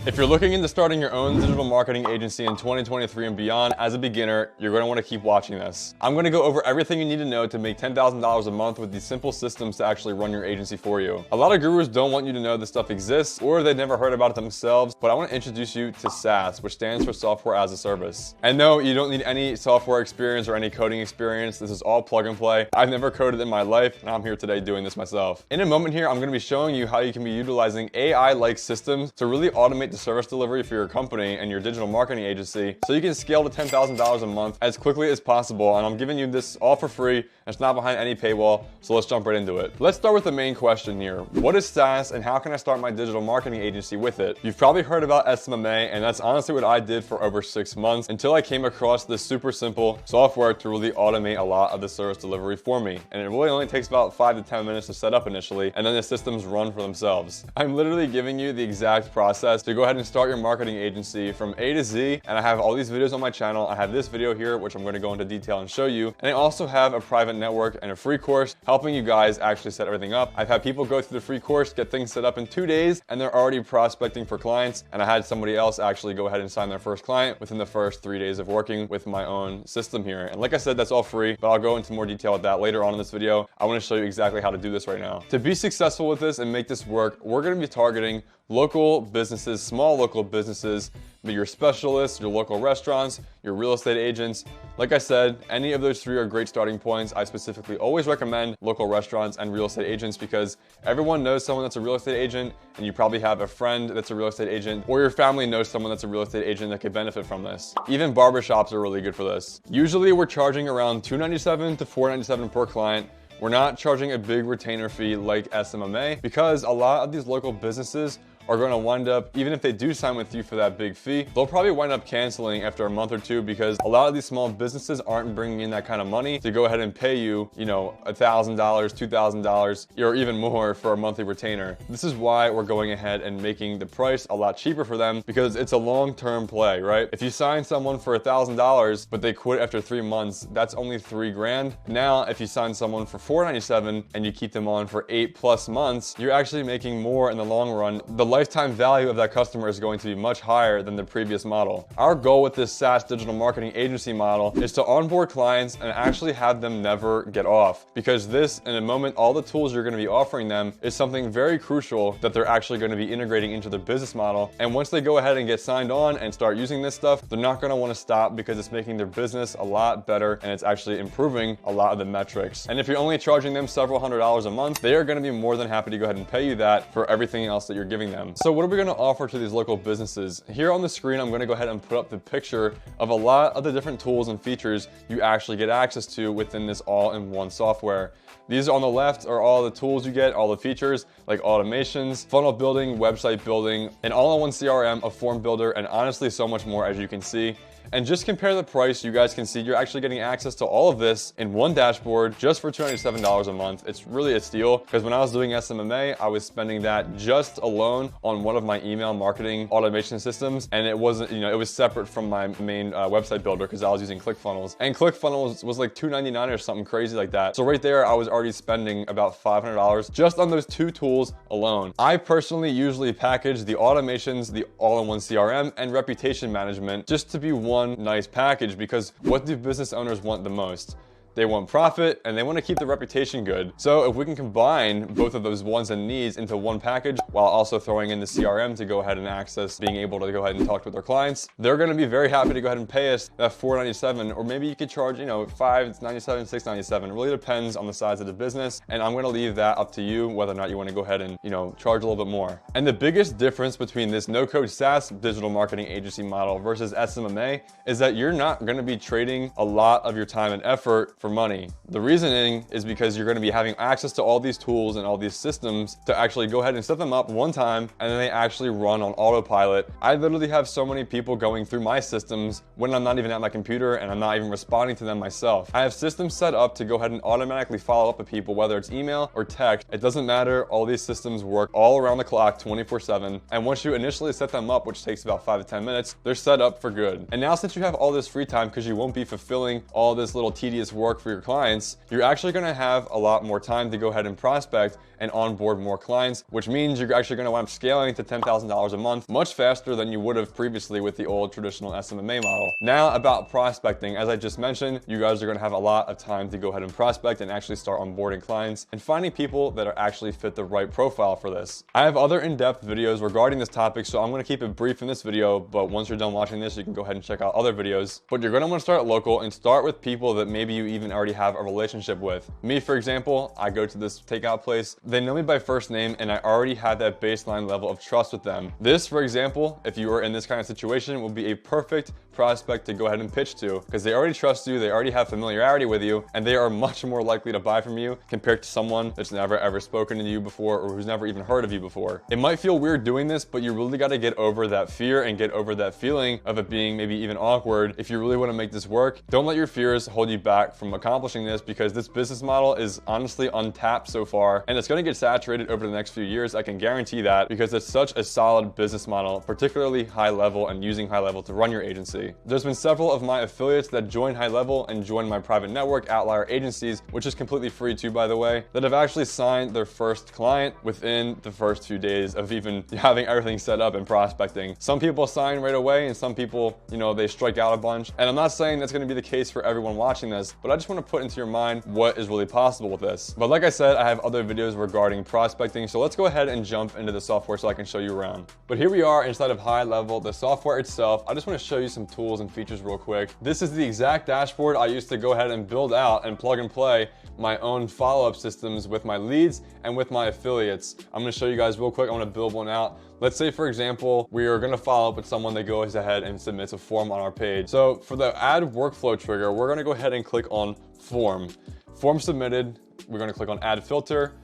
If you're looking into starting your own digital marketing agency in 2023 and beyond as a beginner, you're going to want to keep watching this. I'm going to go over everything you need to know to make $10,000 a month with these simple systems to actually run your agency for you. A lot of gurus don't want you to know this stuff exists or they've never heard about it themselves, but I want to introduce you to SaaS, which stands for Software as a Service. And no, you don't need any software experience or any coding experience. This is all plug and play. I've never coded in my life, and I'm here today doing this myself. In a moment here, I'm going to be showing you how you can be utilizing AI-like systems to really automate the service delivery for your company and your digital marketing agency so you can scale to $10,000 a month as quickly as possible. And I'm giving you this all for free. It's not behind any paywall, so let's jump right into it. Let's start with the main question here. What is SaaS and how can I start my digital marketing agency with it? You've probably heard about SMMA, and that's honestly what I did for over 6 months until I came across this super simple software to really automate a lot of the service delivery for me. And it really only takes about 5 to 10 minutes to set up initially, and then the systems run for themselves. I'm literally giving you the exact process to go ahead and start your marketing agency from A to Z, and I have all these videos on my channel. I have this video here, which I'm going to go into detail and show you, and I also have a private network and a free course helping you guys actually set everything up. I've had people go through the free course, get things set up in 2 days, and they're already prospecting for clients, and I had somebody else actually go ahead and sign their first client within the first 3 days of working with my own system here. And like I said, that's all free, but I'll go into more detail with that later on in this video. I want to show you exactly how to do this right now. To be successful with this and make this work, we're going to be targeting local businesses, small local businesses, your specialists, your local restaurants, your real estate agents. Like I said, any of those three are great starting points. I specifically always recommend local restaurants and real estate agents because everyone knows someone that's a real estate agent, and you probably have a friend that's a real estate agent, or your family knows someone that's a real estate agent that could benefit from this. Even barbershops are really good for this. Usually we're charging around $297 to $497 per client. We're not charging a big retainer fee like SMMA because a lot of these local businesses are going to wind up, even if they do sign with you for that big fee, they'll probably wind up canceling after a month or two because a lot of these small businesses aren't bringing in that kind of money to go ahead and pay you, $1,000, $2,000, or even more for a monthly retainer. This is why we're going ahead and making the price a lot cheaper for them because it's a long-term play, right? If you sign someone for $1,000, but they quit after 3 months, that's only $3 grand. Now, if you sign someone for $497 and you keep them on for 8+ months, you're actually making more in the long run. The lifetime value of that customer is going to be much higher than the previous model. Our goal with this SaaS digital marketing agency model is to onboard clients and actually have them never get off, because this, in a moment, all the tools you're going to be offering them is something very crucial that they're actually going to be integrating into their business model. And once they go ahead and get signed on and start using this stuff, they're not going to want to stop because it's making their business a lot better and it's actually improving a lot of the metrics. And if you're only charging them several $100s a month, they are going to be more than happy to go ahead and pay you that for everything else that you're giving them. So what are we going to offer to these local businesses? Here on the screen, I'm going to go ahead and put up the picture of a lot of the different tools and features you actually get access to within this all-in-one software. These on the left are all the tools you get, all the features like automations, funnel building, website building, an all-in-one CRM, a form builder, and honestly so much more, as you can see. And just compare the price, you guys can see you're actually getting access to all of this in one dashboard just for $297 a month. It's really a steal because when I was doing SMMA, I was spending that just alone on one of my email marketing automation systems. And it wasn't, it was separate from my main website builder because I was using ClickFunnels. And ClickFunnels was like $299 or something crazy like that. So right there, I was already spending about $500 just on those two tools alone. I personally usually package the automations, the all-in-one CRM, and reputation management just to be one nice package, because what do business owners want the most? They want profit and they want to keep the reputation good. So if we can combine both of those wants and needs into one package while also throwing in the CRM to go ahead and access being able to go ahead and talk with their clients, they're going to be very happy to go ahead and pay us that $497, or maybe you could charge, $597, $697. It really depends on the size of the business. And I'm going to leave that up to you whether or not you want to go ahead and, charge a little bit more. And the biggest difference between this no-code SaaS digital marketing agency model versus SMMA is that you're not going to be trading a lot of your time and effort for money. The reasoning is because you're going to be having access to all these tools and all these systems to actually go ahead and set them up one time, and then they actually run on autopilot. I literally have so many people going through my systems when I'm not even at my computer and I'm not even responding to them myself. I have systems set up to go ahead and automatically follow up with people, whether it's email or text. It doesn't matter. All these systems work all around the clock 24/7. And once you initially set them up, which takes about 5 to 10 minutes, they're set up for good. And now since you have all this free time, because you won't be fulfilling all this little tedious work work for your clients, you're actually going to have a lot more time to go ahead and prospect and onboard more clients, which means you're actually going to wind up scaling to $10,000 a month much faster than you would have previously with the old traditional SMMA model. Now about prospecting, as I just mentioned, you guys are going to have a lot of time to go ahead and prospect and actually start onboarding clients and finding people that are actually fit the right profile for this. I have other in-depth videos regarding this topic, so I'm going to keep it brief in this video, but once you're done watching this, you can go ahead and check out other videos. But you're going to want to start local and start with people that maybe you even already have a relationship with. Me, for example, I go to this takeout place. They know me by first name and I already have that baseline level of trust with them. This, for example, if you are in this kind of situation, will be a perfect prospect to go ahead and pitch to because they already trust you, they already have familiarity with you, and they are much more likely to buy from you compared to someone that's never ever spoken to you before or who's never even heard of you before. It might feel weird doing this, but you really got to get over that fear and get over that feeling of it being maybe even awkward. If you really want to make this work, don't let your fears hold you back from accomplishing this because this business model is honestly untapped so far and it's going to get saturated over the next few years. I can guarantee that because it's such a solid business model, particularly high level and using high level to run your agency. There's been several of my affiliates that joined high level and joined my private network, OUTLIER Agencies, which is completely free too, by the way, that have actually signed their first client within the first few days of even having everything set up and prospecting. Some people sign right away and some people, they strike out a bunch. And I'm not saying that's going to be the case for everyone watching this, but I just want to put into your mind what is really possible with this. But like I said, I have other videos regarding prospecting, so let's go ahead and jump into the software so I can show you around. But here we are inside of high level, the software itself. I just want to show you some tools and features real quick. This is the exact dashboard I used to go ahead and build out and plug and play my own follow-up systems with my leads and with my affiliates. I'm going to show you guys real quick. I want to build one out. Let's say, for example, we are going to follow up with someone that goes ahead and submits a form on our page. So for the add workflow trigger, we're going to go ahead and click on form. Form submitted. We're going to click on add filter.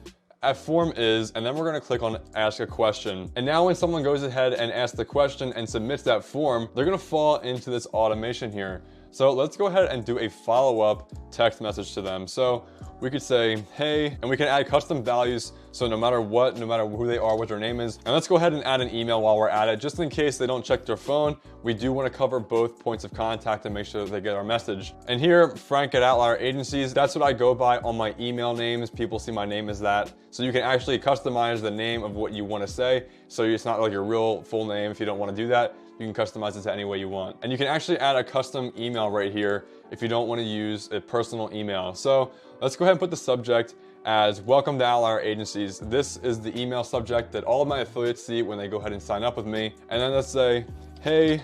At form is, and then we're going to click on ask a question. And now when someone goes ahead and asks the question and submits that form, they're going to fall into this automation here. So let's go ahead and do a follow-up text message to them. So we could say, hey, and we can add custom values. So no matter what, no matter who they are, what their name is. And let's go ahead and add an email while we're at it. Just in case they don't check their phone, we do want to cover both points of contact and make sure that they get our message. And here, Frank at OUTLIER Agencies, that's what I go by on my email names. People see my name as that. So you can actually customize the name of what you want to say. So it's not like your real full name if you don't want to do that. You can customize it to any way you want. And you can actually add a custom email right here if you don't want to use a personal email. So let's go ahead and put the subject as welcome to OUTLIER Agencies. This is the email subject that all of my affiliates see when they go ahead and sign up with me. And then let's say, hey,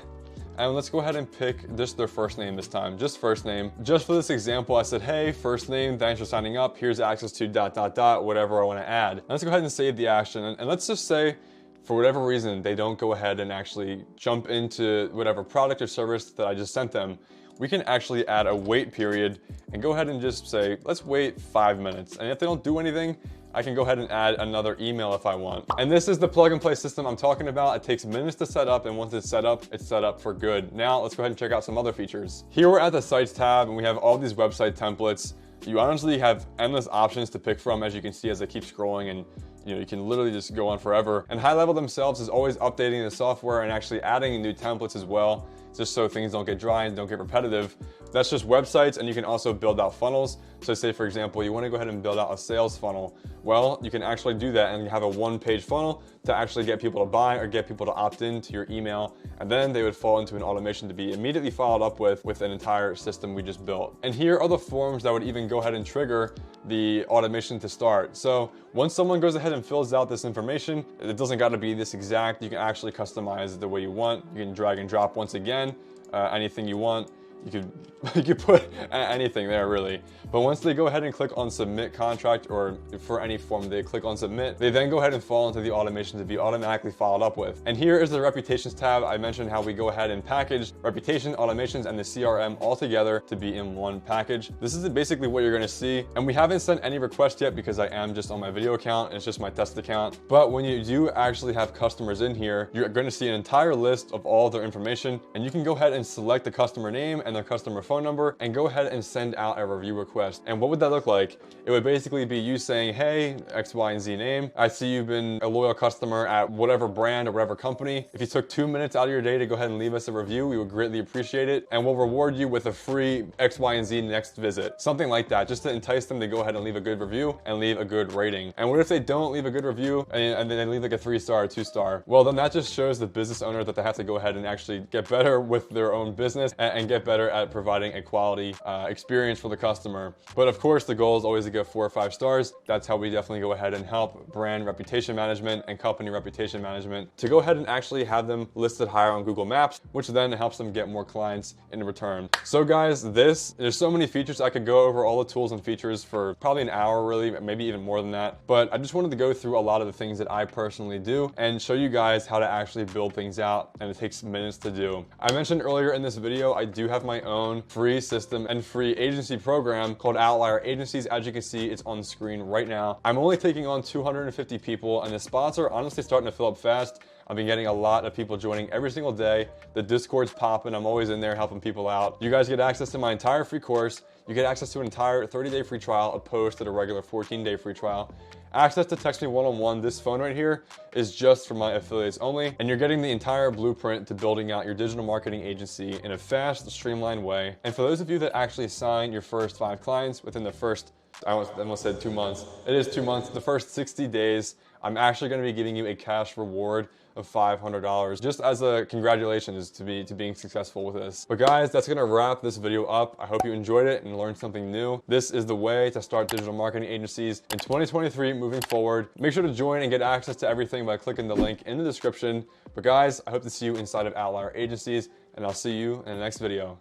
and let's go ahead and pick just their first name this time, just first name. Just for this example, I said, hey, first name, thanks for signing up. Here's access to ... whatever I want to add. And let's go ahead and save the action. And let's just say, for whatever reason, they don't go ahead and actually jump into whatever product or service that I just sent them. We can actually add a wait period and go ahead and just say, let's wait 5 minutes. And if they don't do anything, I can go ahead and add another email if I want. And this is the plug and play system I'm talking about. It takes minutes to set up, and once it's set up for good. Now let's go ahead and check out some other features. Here we're at the sites tab and we have all these website templates. You honestly have endless options to pick from, as you can see as I keep scrolling, and you can literally just go on forever. And High Level themselves is always updating the software and actually adding new templates as well, just so things don't get dry and don't get repetitive. That's just websites, and you can also build out funnels. So say, for example, you want to go ahead and build out a sales funnel. Well, you can actually do that and have a one-page funnel to actually get people to buy or get people to opt into your email. And then they would fall into an automation to be immediately followed up with an entire system we just built. And here are the forms that would even go ahead and trigger the automation to start. So once someone goes ahead and fills out this information, it doesn't got to be this exact. You can actually customize it the way you want. You can drag and drop once again, anything you want. You could put anything there really. But once they go ahead and click on submit contract, or for any form they click on submit, they then go ahead and fall into the automation to be automatically followed up with. And here is the reputations tab. I mentioned how we go ahead and package reputation, automations, and the CRM all together to be in one package. This is basically what you're going to see. And we haven't sent any requests yet because I am just on my video account. It's just my test account. But when you do actually have customers in here, you're going to see an entire list of all of their information, and you can go ahead and select the customer name and their customer phone number and go ahead and send out a review request. And what would that look like? It would basically be you saying, hey, X, Y, and Z name. I see you've been a loyal customer at whatever brand or whatever company. If you took 2 minutes out of your day to go ahead and leave us a review, we would greatly appreciate it. And we'll reward you with a free X, Y, and Z next visit. Something like that, just to entice them to go ahead and leave a good review and leave a good rating. And what if they don't leave a good review and then they leave like a 3-star or 2-star? Well, then that just shows the business owner that they have to go ahead and actually get better with their own business and get better at providing a quality experience for the customer. But of course, the goal is always to get 4 or 5 stars. That's how we definitely go ahead and help brand reputation management and company reputation management to go ahead and actually have them listed higher on Google Maps, which then helps them get more clients in return. So guys, there's so many features. I could go over all the tools and features for probably an hour, really, maybe even more than that. But I just wanted to go through a lot of the things that I personally do and show you guys how to actually build things out, and it takes minutes to do. I mentioned earlier in this video, I do have my own free system and free agency program called OUTLIER Agencies. As you can see, it's on the screen right now. I'm only taking on 250 people, and the spots are honestly starting to fill up fast. I've been getting a lot of people joining every single day. The Discord's popping. I'm always in there helping people out. You guys get access to my entire free course. You get access to an entire 30-day free trial opposed to the regular 14-day free trial. Access to text me one-on-one. This phone right here is just for my affiliates only. And you're getting the entire blueprint to building out your digital marketing agency in a fast, streamlined way. And for those of you that actually sign your first 5 clients within the first, I almost said 2 months. It is 2 months. The first 60 days, I'm actually going to be giving you a cash reward of $500 just as a congratulations to being successful with this. But guys, that's gonna wrap this video up. I hope you enjoyed it and learned something new. This is the way to start digital marketing agencies in 2023 moving forward. Make sure to join and get access to everything by clicking the link in the description. But guys, I hope to see you inside of OUTLIER Agencies, and I'll see you in the next video.